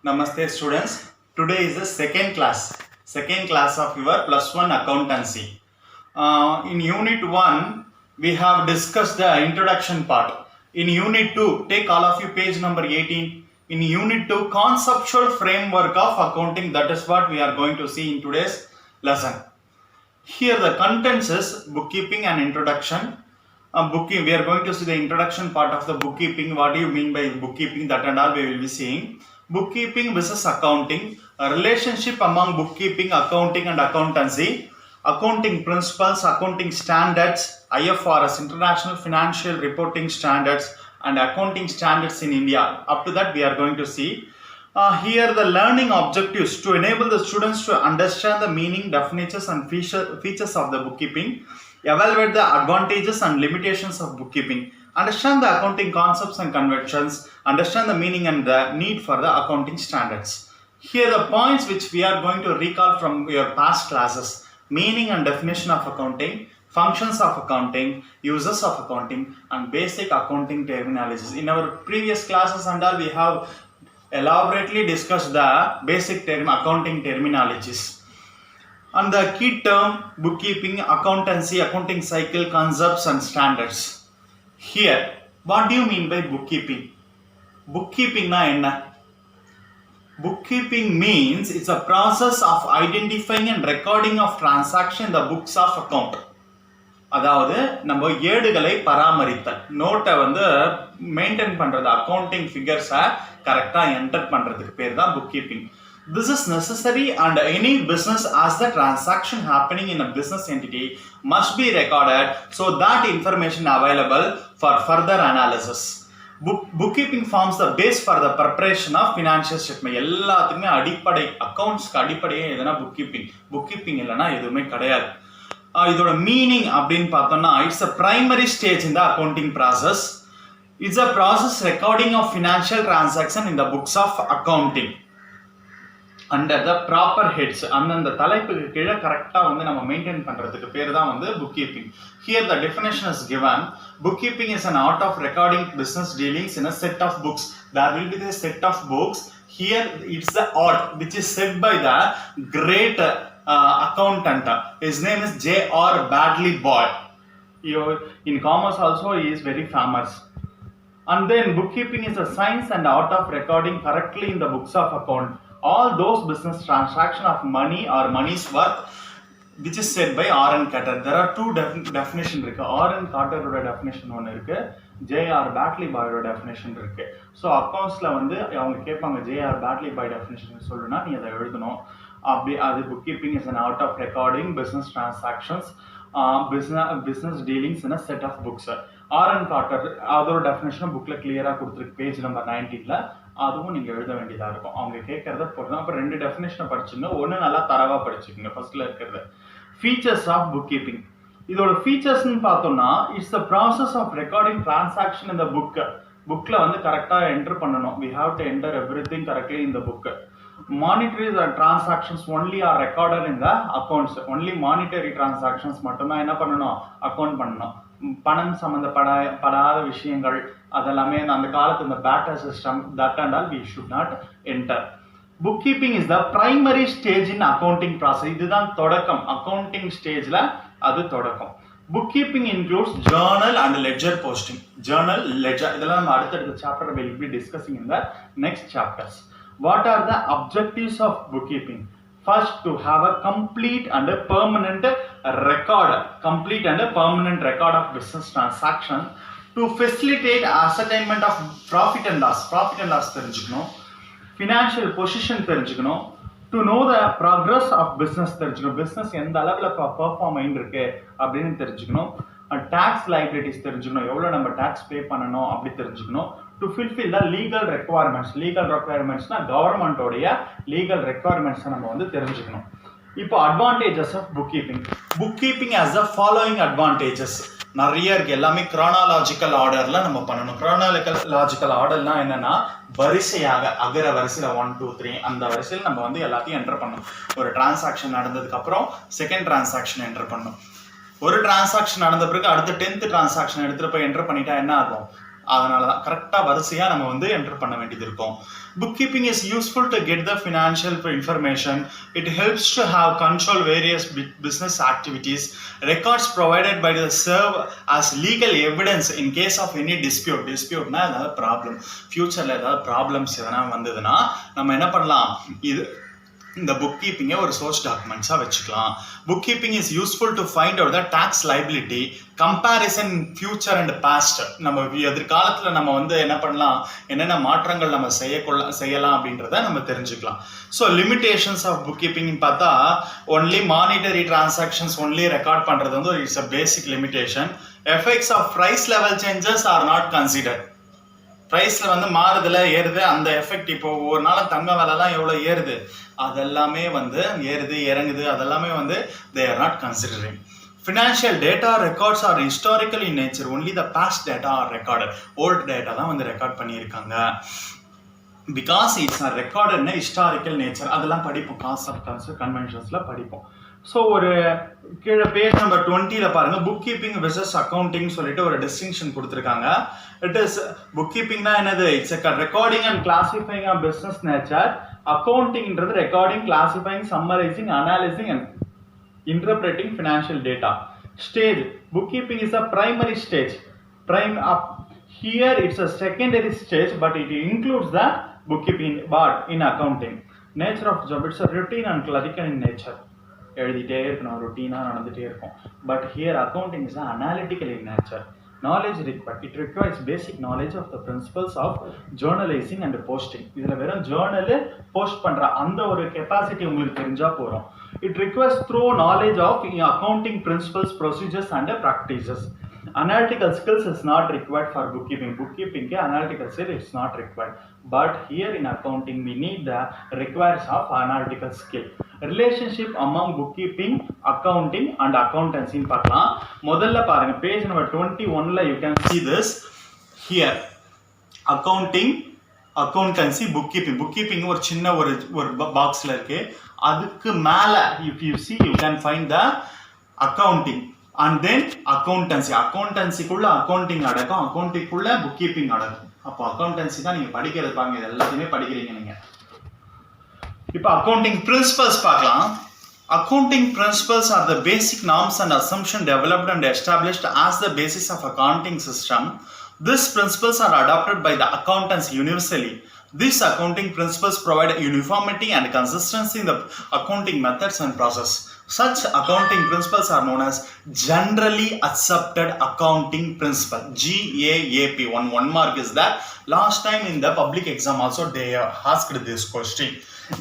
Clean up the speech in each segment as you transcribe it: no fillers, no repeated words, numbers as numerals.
Namaste students. Today is the second class of your plus one accountancy. In unit 1 we have discussed the introduction part. In unit 2 take all of you page number 18. In unit 2 conceptual framework of accounting, that is what we are going to see in today's lesson. Here the contents is bookkeeping and introduction. We are going to see the introduction part of the bookkeeping. What do you mean by bookkeeping? That and all we will be seeing. Bookkeeping versus accounting, a relationship among bookkeeping, accounting and accountancy, accounting principles, accounting standards, IFRS, International Financial Reporting Standards, and accounting standards in India. Up to that we are going to see. Here the learning objectives to enable the students to understand the meaning, definitions and features of the bookkeeping, evaluate the advantages and limitations of bookkeeping, understand the accounting concepts and conventions, understand the meaning and the need for the accounting standards. Here the points which we are going to recall from your past classes: meaning and definition of accounting, functions of accounting, uses of accounting, and basic accounting terminologies. In our previous classes and all we have elaborately discussed the basic accounting terminologies. And the key term bookkeeping, accountancy, accounting cycle, concepts and standards. Here, what do you mean by bookkeeping? Bookkeeping na enna? Bookkeeping means it's a process of identifying and recording of transaction in the books of account. அதாவது நம்ம ஏடுகளை பராமரித்தல், நோட்டை வந்து maintain பண்றது, accounting ஃபிகர்ஸை கரெக்டாக enter பண்றதுக்கு பேர் தான் book keeping. This is necessary and any business as the transaction happening in a business entity must be recorded so that information available for further analysis. Bookkeeping forms the base for the preparation of financial statement. எல்லாத்துக்குமே அடிப்படை, அக்கௌண்ட்ஸ்க்கு அடிப்படையே எதுனா புக்கீப்பிங் இல்லைன்னா எதுவுமே கிடையாது. இதோட meaning அப்படின்னு பார்த்தோம்னா, it's a primary stage in the accounting process. It's a process recording of financial transaction in the books of accounting under the proper heads. அந்தந்த தலைப்புக்கு கீழே கரெக்டாக வந்து நம்ம மெயின்டைன் பண்ணுறதுக்கு பேர் தான் வந்து book keeping. Here the definition is given. Book keeping is an art of recording business dealings in a set of books. There will be the set of books. Here it's the art which is said by the great accountant. His name is J.R. Badley Boyd. In commerce also he is very famous. And then bookkeeping is a science and art of recording correctly in the books of account all those business transaction of money or money's worth which is said by R.N. Carter. There are two definition இருக்கு. R.N. Carterோட definition ஒன்று இருக்கு, J.R. Badley Boydோட definition இருக்கு. So அக்கௌண்ட்ஸில் வந்து அவங்க கேட்பாங்க J.R. Badley Boyd definition சொல்லுன்னா நீ அதை எழுதணும். அப்படி அது book keeping is an art of recording business transactions, business dealings in a set of books. R.N. Carter அதோட டெஃபினேஷன் புக்கில் கிளியராக கொடுத்துருக்கு, பேஜ் நம்பர் 19ல். அதுவும் நீங்கள் எழுத வேண்டியதாக இருக்கும். அவங்க கேட்கறத பொறுத்து அப்போ ரெண்டு டெஃபினேஷனை படிச்சுங்க, ஒன்று நல்லா தரவாக படிச்சுக்கோங்க. ஃபர்ஸ்ட்ல இருக்கிறது ஃபீச்சர்ஸ் ஆஃப் புக் கீப்பிங். இதோட ஃபீச்சர்ஸ்ன்னு பார்த்தோம்னா, it's the process of recording transaction இந்த புக்கில் வந்து கரெக்டாக என்டர் பண்ணணும். We have to enter everything correctly இந்த book. Monetary transactions only are recorded in the accounts. Only monetary transactions மட்டும்தான் என்ன பண்ணணும், அக்கௌண்ட் பண்ணணும். பணம் சம்பந்தப்படாத விஷயங்கள் அதெல்லாமே அந்த காலத்து இந்த barter system, that and all we should not enter. Book keeping is the primary stage in accounting process. இதுதான் தொடக்கம், அக்கௌண்டிங் ஸ்டேஜ்ல அது தொடக்கம். Book keeping includes journal and ledger posting. Journal, ledger இதெல்லாம் நம்ம அடுத்தடுத்த chapter will be discussing in the next chapters. What are the objectives of bookkeeping? First, to have a complete and a permanent record of business transaction, to facilitate ascertainment of profit and loss தெரிஞ்சுக்கணும், financial position தெரிஞ்சுக்கணும், to know the progress of business தெரிஞ்சுக்கணும், business எந்த அளவில் perform ஆயிருக்கு அப்படின்னு தெரிஞ்சுக்கணும், tax liabilities தெரிஞ்சுக்கணும், எவ்வளோ நம்ம டாக்ஸ் பே பண்ணணும் அப்படி தெரிஞ்சுக்கணும், to fulfill the legal requirements. Legal ரெக்குவயர்மெண்ட்ஸ்னா கவர்மெண்டோடைய லீகல் ரெக்குவயர்மெண்ட்ஸை நம்ம வந்து தெரிஞ்சுக்கணும். இப்போ advantages of book keeping. Book keeping has the following advantages. நிறைய இருக்கு, எல்லாமே கிரானாலாஜிக்கல் ஆர்டர்ல நம்ம பண்ணணும். கிரானாலாஜிக்கல் ஆர்டர்னா என்னன்னா, வரிசையாக அகர வரிசையில் 1 2 3 அந்த வரிசையில் நம்ம வந்து எல்லாத்தையும் என்டர் பண்ணணும். ஒரு டிரான்சாக்ஷன் நடந்ததுக்கு அப்புறம் செகண்ட் டிரான்சாக்ஷன் என்டர் பண்ணணும். ஒரு டிரான்சாக்ஷன் நடந்த பிறகு அடுத்த 10th டிரான்சாக்ஷன் எடுத்துட்டு போய் என்டர் பண்ணிட்டா என்ன ஆகும், அதனால தான் கரெக்டாக வரிசையாக நம்ம வந்து என்டர் பண்ண வேண்டியது இருக்கும். Bookkeeping is useful to get the financial information. It helps to have control various business activities. Records provided by the serve as legal evidence in case of any dispute. Dispute-na ஏதாவது problem, ஃபியூச்சரில் ஏதாவது problems எதனா வந்ததுன்னா நம்ம என்ன பண்ணலாம், இந்த book கீப்பிங்கை ஒரு சோர்ஸ் டாக்குமெண்ட்ஸாக வச்சுக்கலாம். Book keeping is useful to find out the tax liability, comparison future and past. நம்ம எதிர்காலத்தில் நம்ம வந்து என்ன பண்ணலாம், என்னென்ன மாற்றங்கள் நம்ம செய்யலாம் அப்படின்றத நம்ம தெரிஞ்சுக்கலாம். ஸோ லிமிடேஷன்ஸ் ஆஃப் புக் கீப்பிங்னு பார்த்தா only monetary transactions only record பண்ணுறது வந்து it's a basic limitation. Effects of price level changes are not considered. ப்ரைஸில் வந்து மாறுதல ஏறுது, அந்த எஃபெக்ட் இப்போ ஒவ்வொரு நாளும் தங்க விலைலாம் எவ்வளோ ஏறுது, அதெல்லாமே வந்து ஏறுது இறங்குது, அதெல்லாமே வந்து they are not considering. Financial data records are historical in nature. Only the past data are recorded. Old data தான் வந்து ரெக்கார்ட் பண்ணியிருக்காங்க. பிகாஸ் இட்ஸ் அ ரெக்கார்டுன்னு ஹிஸ்டாரிக்கல் நேச்சர். அதெல்லாம் படிப்போம், கான்செப்ட் கன்வென்ஷன்ஸில் படிப்போம். ஸோ ஒரு கீழே பேஜ் நம்பர் 20ல் பாருங்கள், புக் கீப்பிங் வெர்சஸ் அக்கௌண்டிங் சொல்லிட்டு ஒரு டிஸ்டிங்ஷன் கொடுத்துருக்காங்க. இட் இஸ் புக் கீப்பிங்னா என்னது, it's recording and classifying of business nature. அக்கௌண்டிங்ன்றது recording, classifying, summarising, analysing and interpreting financial data. Stage, book keeping is a primary stage. Here it's a secondary stage, but it includes the bookkeeping but in accounting. Nature of job, it's a routine and clerical in nature. எழுதிட்டே இருக்கணும், ரொட்டீனாக நடந்துகிட்டே இருக்கும். But here accounting is analytical in nature. Knowledge required, it requires basic knowledge of the principles of journalizing and posting. இதில் வெறும் ஜேர்னலு post பண்ணுற அந்த ஒரு கெப்பாசிட்டி உங்களுக்கு தெரிஞ்சால் போகிறோம். It requires thorough knowledge of accounting principles, procedures and practices. Analytical skills is not required for bookkeeping. Bookkeeping analytical skill is not required. But here in accounting we need the requires of analytical skill. Relationship among bookkeeping, accounting and accountancy பார்க்கலாம். முதல்ல பாருங்க page number 21ல you can see this here. Accounting, accountancy, bookkeeping. Bookkeeping ஒரு சின்ன ஒரு பாக்ஸ்ல இருக்கு. அதுக்கு மேல if you see you can find the accounting. And then accountancy. அக்கௌண்டன்சிக்குள்ள அக்கௌண்டிங் அடக்கும், அக்கௌண்டிங்குள்ள புக் கீப்பிங் அடக்கும். அப்போ அக்கௌண்டன்சி தான் நீங்க படிக்கிறது பாருங்க, இது எல்லாத்தையுமே படிக்கிறீங்க நீங்க. இப்போ அக்கௌண்டிங் பிரின்சிபல்ஸ் பார்க்கலாம். Accounting principles are the basic norms and assumptions developed and established as the basis of accounting system. These principles are adopted by the accountants universally. These accounting principles provide uniformity and consistency in the accounting methods and process. Such accounting principles are known as generally accepted accounting principle, GAAP. One mark is that. Last time in the public exam also they asked this question.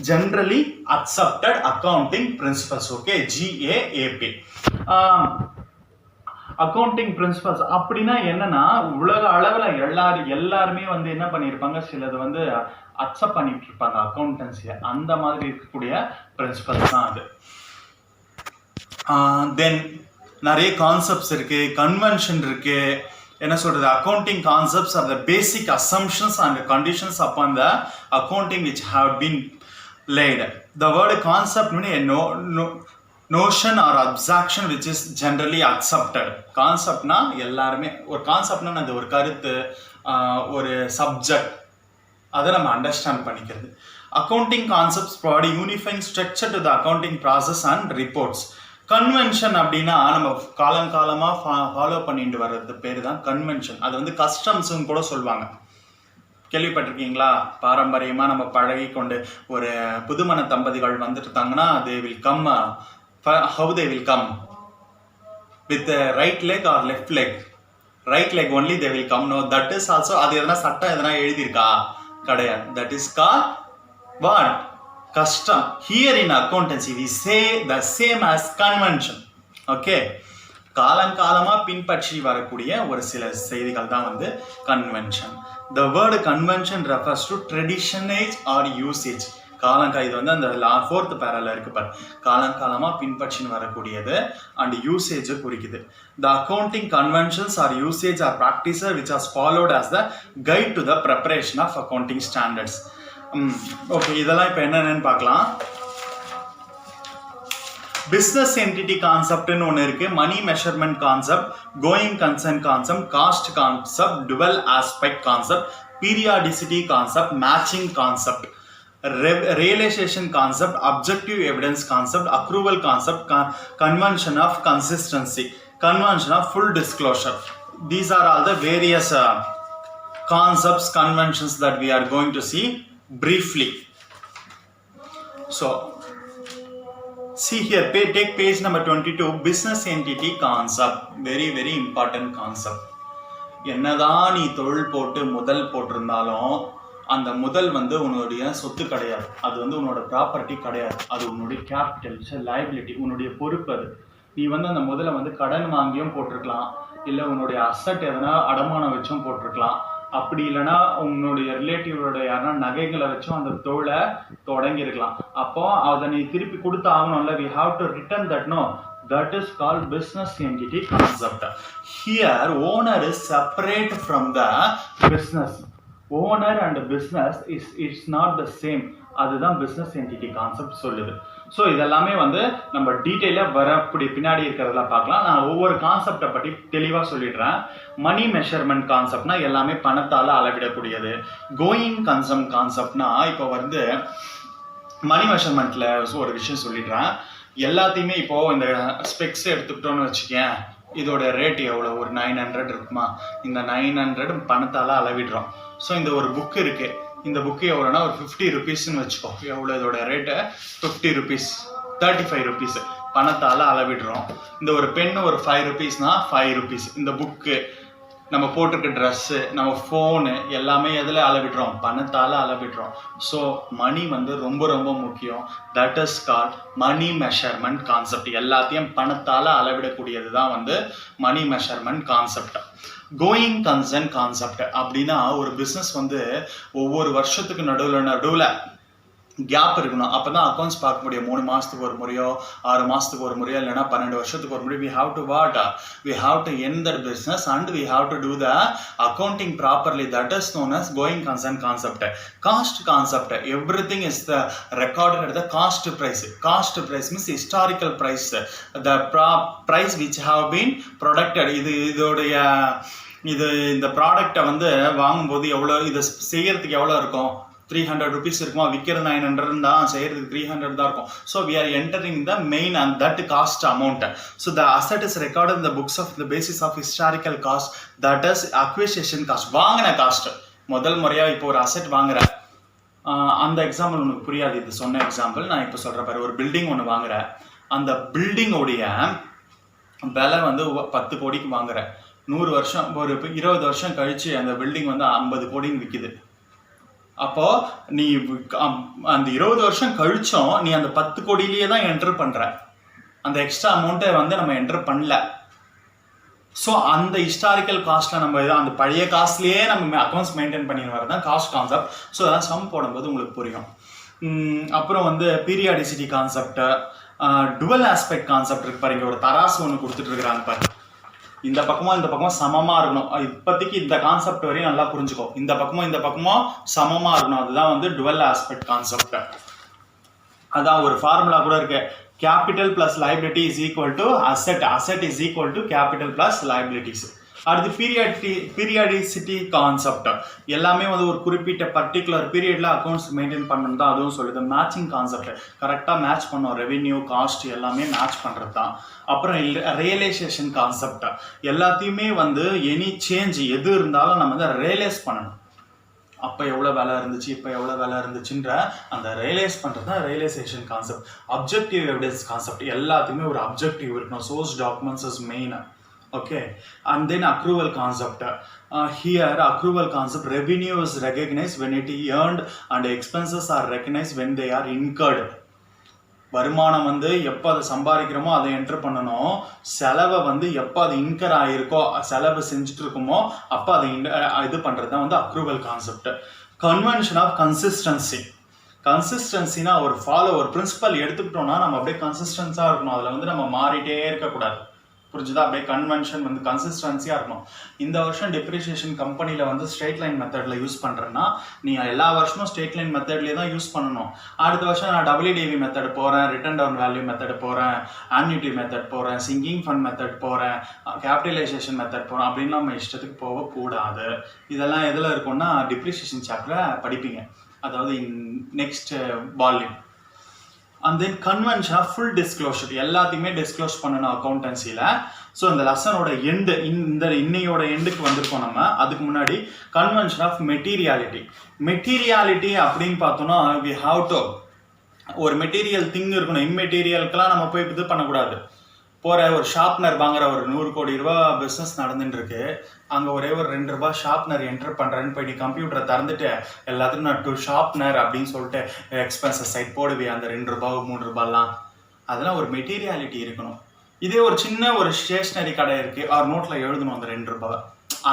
Generally accepted accounting principles, okay, GAAP. Accounting principles அப்படின்னா என்னன்னா, உலக அளவில் எல்லாருமே வந்து என்ன பண்ணியிருப்பாங்க, சிலது வந்து அக்செப்ட் பண்ணிட்டு இருப்பாங்க அக்கௌண்டன்சியை. அந்த மாதிரி இருக்கக்கூடிய பிரின்சிபல்ஸ் தான் அது. தென் நிறைய கான்செப்ட்ஸ் இருக்கு, கன்வென்ஷன் இருக்கு. என்ன சொல்றது, accounting concepts R the basic assumptions and conditions upon the accounting which have been laid. The word concept means notion or abstraction which is generally accepted. கான்செப்ட்னா எல்லாருமே, ஒரு கான்செப்ட்னா அது ஒரு கருத்து, ஒரு சப்ஜெக்ட், அதை நம்ம அண்டர்ஸ்டாண்ட் பண்ணிக்கிறது. Accounting concepts provide unifying structure to the accounting process and reports. Convention அப்படின்னா நம்ம காலங்காலமாக ஃபாலோ பண்ணிட்டு வர்றது பேர் தான் கன்வென்ஷன். அது வந்து கஸ்டம்ஸ்ன்னு கூட சொல்லுவாங்க. கேள்விப்பட்டிருக்கீங்களா? பாரம்பரியமாக நம்ம பழகி கொண்டு ஒரு புதுமண தம்பதிகள் வந்துட்டு இருந்தாங்கன்னா they will come, how they will come with the right leg or left leg? Right leg only they will come. No, that is also, அது எதனா சட்டம் எதனா எழுதியிருக்கா? கிடையாது. That is called what? Custom. Here in accountancy we say the same as convention. Okay, காலங்காலமாக பின்பற்றி வரக்கூடிய ஒரு சில செய்திகள் தான் வந்து convention. The word convention refers to traditionage or usage. இது வந்து அந்த 4th பேரால இருக்கு பாரு, காலங்காலமாக பின்பற்றி வரக்கூடியது அண்ட் யூசேஜ் குறிக்குது. The accounting conventions or usage or practices which are followed as the guide to the preparation of accounting standards. Okay, இதெல்லாம் இப்போ என்னென்னு பார்க்கலாம். பிஸ்னஸ் என்டிட்டி கான்செப்ட்னு ஒன்று இருக்கு, money measurement concept, going concern concept, cost concept, dual aspect concept, periodicity concept, matching concept, realization concept, objective evidence concept, accrual concept, convention of consistency, convention of full disclosure. These are all the various concepts, conventions that we are going to see briefly. So see here, take page number 22, business entity concept. Very very important concept. என்னதான் நீ தொழில் போட்டு முதல் போட்டிருந்தாலும் அந்த முதல் வந்து உன்னுடைய சொத்து கிடையாது, அது வந்து உன்னோட ப்ராப்பர்ட்டி கிடையாது, அது உன்னுடைய கேபிட்டல் லைபிலிட்டி, உன்னுடைய பொறுப்பு. அது நீ வந்து அந்த முதல்ல வந்து கடன் வாங்கியும் போட்டிருக்கலாம், இல்லை உன்னுடைய அசட் எதனா அடமானம் வச்சும் போட்டிருக்கலாம், அப்படி இல்லைன்னா உன்னுடைய ரிலேட்டிவோட யாருன்னா நகைகளை வச்சும் அந்த தொழிலை தொடங்கியிருக்கலாம். அப்போ அதை நீ திருப்பி கொடுத்து ஆகணும்ல, we have to return that, no, that is called business entity concept. Here owner is separate from the business. Owner and business is not the same. அதுதான் business entity concept சொல்லுது. ஸோ இதெல்லாமே வந்து நம்ம டீட்டெயிலாக வரப்படி பின்னாடி இருக்கிறதெல்லாம் பார்க்கலாம். நான் ஒவ்வொரு கான்செப்டை பற்றி தெளிவாக சொல்லிடுறேன். மணி மெஷர்மெண்ட் கான்செப்ட்னா எல்லாமே பணத்தால் அளவிடக்கூடியது. கோயிங் கன்சம் கான்செப்ட்னா இப்போ வந்து மணி மெஷர்மெண்ட்டில் ஒரு விஷயம் சொல்லிடுறேன். எல்லாத்தையுமே இப்போது இந்த ஸ்பெக்ஸ் எடுத்துக்கிட்டோன்னு வச்சுக்கேன், இதோட ரேட் எவ்வளோ, ஒரு 900 இருக்குமா, இந்த 900 பணத்தால் அளவிடுறோம். ஸோ இந்த ஒரு புக்கு இருக்குது, இந்த புக்கு எவ்வளோனா ஒரு 50 ருபீஸ்ன்னு வச்சுக்கோ. எவ்வளோ இதோட ரேட்டு? 50 ருபீஸ், 35 ருபீஸ் பணத்தால் அளவிடுறோம். இந்த ஒரு பெண்ணு ஒரு 5 ருபீஸ்னா 5 ருபீஸ். இந்த புக்கு, நம்ம போட்டிருக்க ட்ரெஸ்ஸு, நம்ம ஃபோனு எல்லாமே எதில் அளவிடுறோம்? பணத்தால் அளவிடுறோம். ஸோ மணி வந்து ரொம்ப ரொம்ப முக்கியம். That is called money measurement concept. எல்லாத்தையும் பணத்தால் அளவிடக்கூடியது தான் வந்து money measurement concept. Going concern concept அப்படின்னா ஒரு பிஸ்னஸ் வந்து ஒவ்வொரு வருஷத்துக்கு நடுவில் கேப் இருக்கணும். அப்போ தான் அக்கௌண்ட்ஸ் பார்க்க முடியும். 3 மாதத்துக்கு ஒரு முறையோ 6 மாதத்துக்கு ஒரு முறையோ இல்லைனா 12 வருஷத்துக்கு ஒரு முறையோ we have to end that business and we have to do the accounting properly. That is known as going concern concept. Cost concept, everything is the recorded at the cost price. Cost price means historical price, the price which have been produced. இந்த ப்ராடக்டை வந்து வாங்கும்போது எவ்வளோ, இதை செய்யறதுக்கு எவ்வளோ இருக்கும்? 300 rupees இருக்குமா, விற்கிற 900 தான், செய்யறதுக்கு 300 தான் இருக்கும். So we are entering the main and that cost amount. So the asset is recorded in the books of the basis of historical cost, that is acquisition cost. வாங்கின காஸ்ட், முதல் முறையாக இப்போ ஒரு அசெட் வாங்குற, அந்த எக்ஸாம்பிள் உனக்கு புரியாது, இது சொன்ன எக்ஸாம்பிள் நான் இப்போ சொல்கிற பாரு. ஒரு பில்டிங் ஒன்று வாங்குற, அந்த பில்டிங்கோடைய விலை வந்து 10 கோடிக்கு வாங்குற. 100 வருஷம், ஒரு 20 வருஷம் கழிச்சு அந்த பில்டிங் வந்து 50 கோடின்னு விற்கிது. அப்போ நீ அந்த 20 வருஷம் கழிச்சும் நீ அந்த 10 கோடியிலேயே தான் என்டர் பண்ற, அந்த எக்ஸ்ட்ரா அமௌண்ட்டை வந்து நம்ம என்டர் பண்ணல. ஸோ அந்த ஹிஸ்டாரிக்கல் காஸ்ட்ல நம்ம அந்த பழைய காஸ்ட்லேயே நம்ம அக்கௌண்ட்ஸ் மெயின்டைன் பண்ணி வரதான் காஸ்ட் கான்செப்ட். ஸோ அதெல்லாம் சம் போடும்போது உங்களுக்கு புரியும். அப்புறம் வந்து periodicity concept, dual aspect concept இருக்கு பாருங்க. ஒரு தராசு ஒன்று கொடுத்துட்டு இருக்கிறாங்க பாரு, இந்த பக்கமும் சமமாக இருக்கணும். இப்போதைக்கு இந்த கான்செப்ட் வரையும் நல்லா புரிஞ்சுக்கோ. இந்த பக்கமும் சமமாக இருக்கணும். அதுதான் வந்து டுவல் ஆஸ்பெக்ட் கான்செப்ட். அதான் ஒரு ஃபார்முலா கூட இருக்கு, capital plus liability is equal to asset, asset is equal to capital plus liabilities. அடுத்து பீரியாடிசிட்டி கான்செப்ட், எல்லாமே வந்து ஒரு குறிப்பிட்ட பர்டிகுலர் பீரியட்ல அக்கௌண்ட்ஸ் மெயின்டைன் பண்ணணும் தான் அதுவும் சொல்லுது. மேட்சிங் கான்செப்ட், கரெக்டாக மேட்ச் பண்ணோம், ரெவென்யூ காஸ்ட் எல்லாமே மேட்ச் பண்ணுறது தான். அப்புறம் ரியலைசேஷன் கான்செப்ட், எல்லாத்தையுமே வந்து எனி சேஞ்ச் எது இருந்தாலும் நம்ம வந்து ரியலைஸ் பண்ணணும். அப்போ எவ்வளோ வேலை இருந்துச்சு, இப்போ எவ்வளோ வேலை இருந்துச்சுன்ற அந்த ரியலைஸ் பண்ணுறது தான் realisation concept. Objective evidence concept, எல்லாத்துக்குமே ஒரு அப்ஜெக்டிவ் இருக்கணும். Source documents is main. Okay, and then accrual concept. Here accrual concept, revenue is recognized when it is earned and expenses are recognized when they are incurred. வருமானம் வந்து எப்போ அதை சம்பாதிக்கிறோமோ அதை enter பண்ணணும். செலவை வந்து எப்போ அது இன்கர் ஆகிருக்கோ, செலவு செஞ்சுட்டு இருக்கோமோ அப்போ அதை இது பண்ணுறது தான் வந்து accrual concept. Convention of consistency, கன்சிஸ்டன்சினா ஒரு பிரின்சிபல் எடுத்துக்கிட்டோம்னா நம்ம அப்படியே கன்சிஸ்டன்ஸாக இருக்கணும். அதில் வந்து நம்ம மாறிட்டே இருக்கக்கூடாது. புரிஞ்சுதா? அப்படியே கன்வென்ஷன் வந்து கன்சிஸ்டன்சியாக இருக்கணும். இந்த வருஷம் டெப்ரிசியேஷன் கம்பெனியில் வந்து ஸ்ட்ரெயிட் லைன் மெத்தடில் யூஸ் பண்ணுறேன்னா நீ எல்லா வருஷமும் ஸ்ட்ரெயிட் லைன் மெத்தட்லேயே தான் யூஸ் பண்ணணும். அடுத்த வருஷம் நான் WDV மெத்தட் போகிறேன், ரிட்டர்ன் டவுன் வேல்யூ மெத்தட் போகிறேன், ஆன்யூட்டி மெத்தட் போகிறேன், சிங்கிங் ஃபண்ட் மெத்தட் போகிறேன், கேபிட்டலைசேஷன் மெத்தட் போகிறேன் அப்படின்னு நம்ம இஷ்டத்துக்கு போகக்கூடாது. இதெல்லாம் எதில் இருக்கும்னா டெப்ரிசியேஷன் சாப்டரில் படிப்பீங்க, அதாவது next volume. And then convention of full disclosure, எல்லாத்தையுமே டிஸ்க்ளோஸ் பண்ணணும் அக்கௌண்டன்சியில். ஸோ இந்த லெசனோட எண்டு, இன்னையோட எண்டுக்கு வந்திருக்கோம் நம்ம. அதுக்கு முன்னாடி கன்வென்ஷன் ஆஃப் மெட்டீரியாலிட்டி அப்படின்னு பார்த்தோம்னா வி ஹாவ் டு ஒரு மெட்டீரியல் திங் இருக்கணும். இம்மெட்டீரியலுக்கெல்லாம் நம்ம போய் இது பண்ணக்கூடாது. போகிற ஒரு ஷார்ப்னர் வாங்குற ஒரு 100 கோடி ரூபா பிஸ்னஸ் நடந்துட்டு இருக்கு, அங்கே ஒரே ஒரு 2 ரூபா ஷார்ப்னர் என்டர் பண்ணுறேன்னு போய் நீ கம்ப்யூட்டரை திறந்துட்டு எல்லாத்துக்கும் நான் 2 ஷார்ப்னர் அப்படின்னு சொல்லிட்டு எக்ஸ்பென்சஸ் சைட் போடுவே அந்த 2 ரூபா 3 ரூபாலாம். அதெல்லாம் ஒரு மெட்டீரியாலிட்டி இருக்கணும். இதே ஒரு சின்ன ஒரு ஸ்டேஷ்னரி கடை இருக்குது, அவர் நோட்டில் எழுதணும் அந்த 2 ரூபாவை,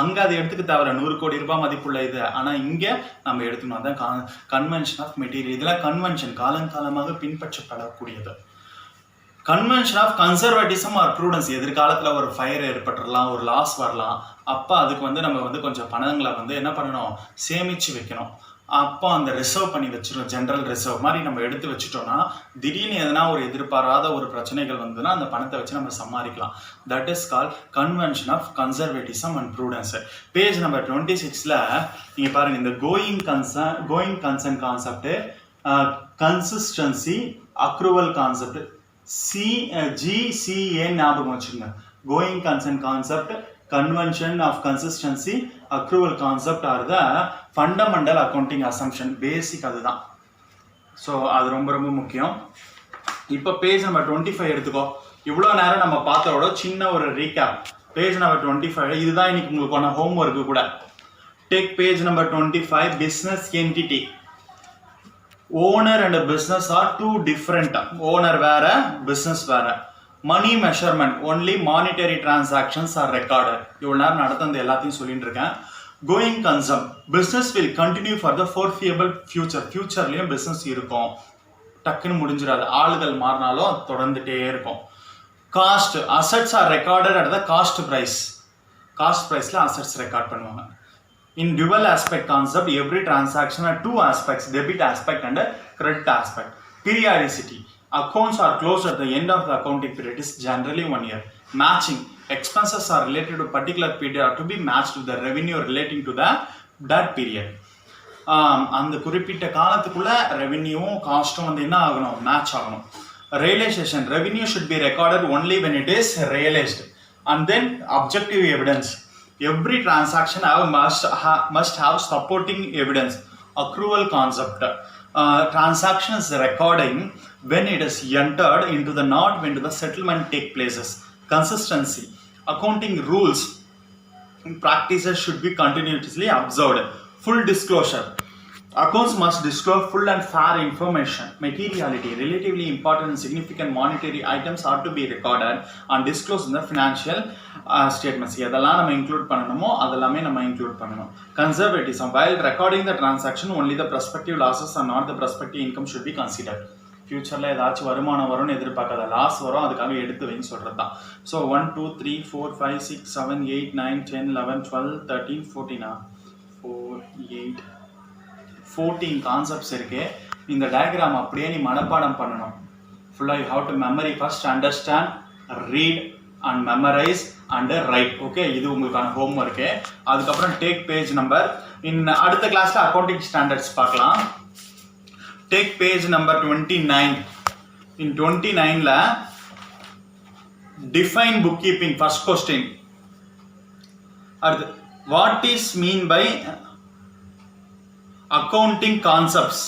அங்கே அதை எடுத்துக்க தவிர 100 கோடி ரூபாய் மதிப்புள்ள இது. ஆனால் இங்கே நம்ம எடுத்துக்கணும். அதான் கன்வென்ஷன் ஆஃப் மெட்டீரியல். இதெல்லாம் கன்வென்ஷன் காலங்காலமாக பின்பற்றப்படக்கூடியது. Convention of conservatism or prudence, எதிர்காலத்தில் ஒரு ஃபயர் ஏற்பட்டுடலாம், ஒரு லாஸ் வரலாம், அப்போ அதுக்கு வந்து நம்ம வந்து கொஞ்சம் பணங்களை வந்து என்ன பண்ணணும், சேமித்து வைக்கணும். அப்போ அந்த ரிசர்வ் பண்ணி வச்சிடும், ஜென்ரல் ரிசர்வ் மாதிரி நம்ம எடுத்து வச்சுட்டோம்னா திடீர்னு எதனா ஒரு எதிர்பாராத ஒரு பிரச்சனைகள் வந்ததுன்னா அந்த பணத்தை வச்சு நம்ம சமாளிக்கலாம். That is call convention of conservatism and prudence. Page number 26ல் நீங்கள் பாருங்கள், இந்த going concern concept, consistency, accrual concept, GCA ஞாபகம் வச்சுங்க. Going concern concept, convention of consistency, accrual concept are the fundamental accounting assumption. Basic அதுதான். So அது ரொம்ப ரொம்ப முக்கியம். இப்போ பேஜ் நம்பர் 25 எடுத்துக்கோ. இவ்வளோ நேரம் நம்ம பார்த்தோட சின்ன ஒரு ரீகேப். பேஜ் நம்பர் 25 இதுதான் இன்னைக்கு உங்களுக்கான ஹோம்ஒர்க்கு கூட. Take page number 25, business entity. Owner and business are two different. Owner வேற, பிஸ்னஸ் வேற. Money measurement, only monetary transactions are recorded. இவ்வளோ நேரம் நடந்தது எல்லாத்தையும் சொல்லிட்டு இருக்கேன். Going concern, business will continue for the foreseeable future. ஃபியூச்சர்லேயும் பிஸ்னஸ் இருக்கும், டக்குன்னு முடிஞ்சிடாது, ஆளுகள் மாறினாலும் தொடர்ந்துட்டே இருக்கும். Cost, assets are recorded at the cost price. காஸ்ட் ப்ரைஸில் அசட்ஸ் ரெக்கார்ட் பண்ணுவாங்க. In dual aspect concept, every transaction has two aspects, debit aspect and credit aspect. Periodicity, accounts are closed at the end of the accounting period is generally 1 year. Matching, expenses are related to particular period are to be matched with the revenue relating to that period. அந்த குறிப்பிட்ட காலத்துக்குள்ள ரெவென்யூவும் காஸ்ட்டும் வந்து என்ன ஆகணும், match ஆகணும். Realization, revenue should be recorded only when it is realized. And then objective evidence. Every transaction must have supporting evidence. Accrual concept. Transaction is recording when it is entered into the not when the settlement take places. Consistency. Accounting rules and practices should be continuously observed. Full disclosure. Accounts must disclose full and fair information. Materiality. Relatively important and significant monetary items are to be recorded and disclosed in the financial statements. எதெல்லாம் நம்ம include பண்ணணுமோ அதெல்லாமே நம்ம include பண்ணணும். Conservatism. While recording the transaction, only the prospective losses and not the prospective income should be considered. ஃபியூச்சரில் ஏதாச்சும் வருமானம் வரும்னு எதிர்பார்க்காத, லாஸ் வரும், அதுக்காக எடுத்து வைன்னு சொல்கிறது தான். ஸோ 1 2 3 4 5 6 7 8 9 10 11 12 13 14 4 8 14 கான்செப்ட்ஸ் இருக்கு. இந்த டயக்ராம் அப்படியே நீ மனப்பாடம் பண்ணணும். ஃபுல்லாக you have to memory first, understand, read and memorise and write. Okay, இது உங்களுக்கான ஹோம்ஒர்க்கு. அதுக்கப்புறம் டேக் பேஜ் நம்பர். அடுத்த கிளாஸில் அக்கௌண்டிங் ஸ்டாண்டர்ட்ஸ் பார்க்கலாம். Take page number 29. இன் 29ல define book keeping, first question. அடுத்து, what is mean by accounting concepts?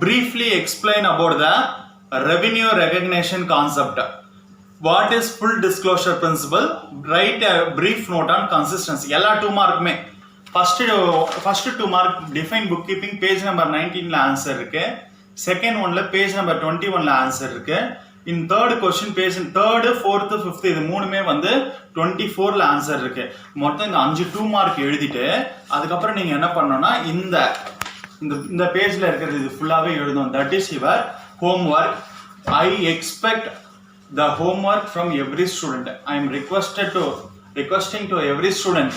Briefly explain about the revenue recognition concept. What is full disclosure principle? Write a brief note on consistency. எல்லா 2 மார்க்குமே first 2 mark define book keeping page number 19ல answer இருக்கு. Second ஒன்ல page number 21ல answer இருக்கு. In third question page 3rd 4th 5th இது மூணுமே வந்து 24ல ஆன்சர் இருக்கு. மொத்தம் இந்த 5 2 மார்க் எழுதிட்டு அதுக்கப்புறம் நீங்க என்ன பண்ணணும்னா இந்த பேஜ்ல இருக்கிறது இது ஃபுல்லாவே எழுதணும். That is your homework. I expect the homework from every student. I am requesting to every student,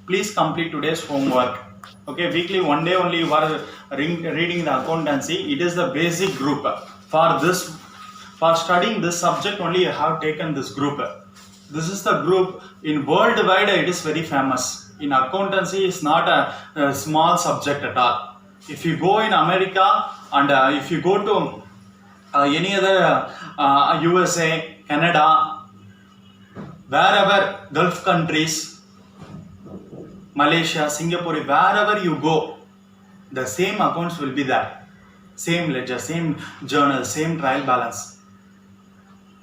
please complete today's homework. Okay, weekly one day only you are reading the accountancy. It is the basic group for studying this subject only. You have taken this group. This is the group in worldwide. It is very famous. In accountancy is not a small subject at all. If you go in America and if you go to any other USA, Canada, wherever, Gulf countries, Malaysia, Singapore, wherever you go, the same accounts will be there. Same ledger, same journal, same trial balance.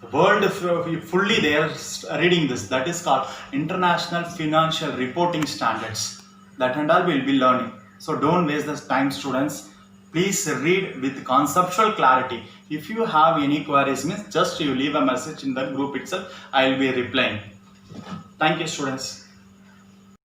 The world fully they are reading this. That is called International Financial Reporting Standards. That and all will be learning. So don't waste the time, students. Please read with conceptual clarity. If you have any queries, just you leave a message in the group itself. I will be replying. Thank you, students.